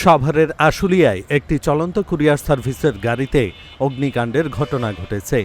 সাভারের আশুলিয়ায় একটি চলন্ত কুরিয়ার সার্ভিসের গাড়িতে অগ্নিকাণ্ডের ঘটনা ঘটেছে।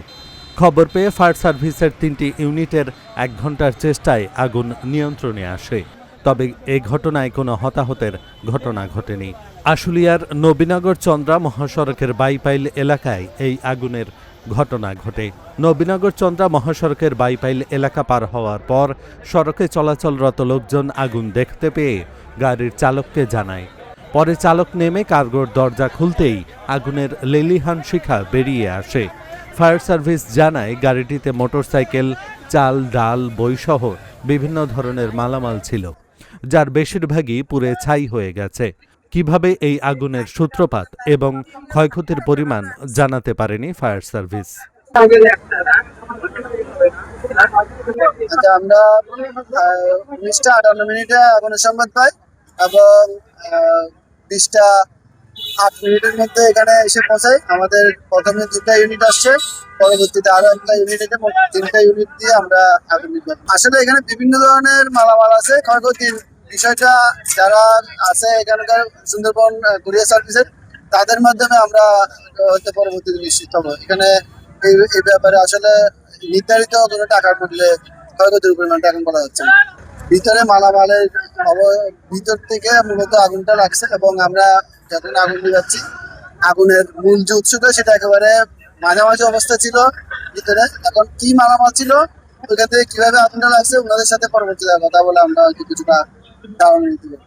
খবর পেয়ে ফায়ার সার্ভিসের ৩টি ইউনিটের ১ ঘণ্টার চেষ্টায় আগুন নিয়ন্ত্রণে আসে। তবে এ ঘটনায় কোনো হতাহতের ঘটনা ঘটেনি। আশুলিয়ার নবীনগর চন্দ্রা মহাসড়কের বাইপাইল এলাকায় এই আগুনের ঘটনা ঘটে। নবীনগর চন্দ্রা মহাসড়কের বাইপাইল এলাকা পার হওয়ার পর সড়কে চলাচলরত লোকজন আগুন দেখতে পেয়ে গাড়ির চালককে জানায়। পরে চালক নেমে কার্গোর দরজা খুলতেই আগুনের লেলিহান শিখা বেরিয়ে আসে। ফায়ার সার্ভিস জানায় গাড়িটিতে মোটরসাইকেল, চাল, ডাল, বইসহ বিভিন্ন ধরনের মালামাল ছিল, যার বেশিরভাগই পুড়ে ছাই হয়ে গেছে। কিভাবে এই আগুনের সূত্রপাত এবং ক্ষয়ক্ষতির পরিমাণ জানাতে পারেনি ফায়ার সার্ভিস। আমরা 19:58 আগুনের সংবাদ পাই এবং 20:08 মধ্যে এখানে এসে পৌঁছাই। আমাদের প্রথমে 2টা ইউনিট আসছে, পরবর্তীতে আরো একটা ইউনিট এসে 3টা ইউনিট দিয়ে আমরা আগুন নিভাই। আসলে এখানে বিভিন্ন ধরনের মালামাল আছে। ক্ষয়ক্ষতির বিষয়টা যারা আছে এখানকার সুন্দরবন কুরিয়ার সার্ভিসের, তাদের মাধ্যমে আমরা হয়তো পরবর্তীতে নিশ্চিত হবো। এখানে এই ব্যাপারে আসলে নির্ধারিত কোনো টাকার মূল্যে ক্ষয়ক্ষতির পরিমাণটা এখন বলা যাচ্ছে না। ভিতরে মালামালের ভিতর থেকে মূলত আগুনটা লাগছে এবং আমরা যখন আগুন নিভাচ্ছি, আগুনের মূল যে উৎসটা সেটা একেবারে মাঝামাঝি অবস্থা ছিল ভিতরে। এখন কি মালামাল ছিল, ওইখান থেকে কিভাবে আগুনটা লাগছে, ওনাদের সাথে পরবর্তীতে কথা বলে আমরা কিছুটা ধারণা নিতে পারি।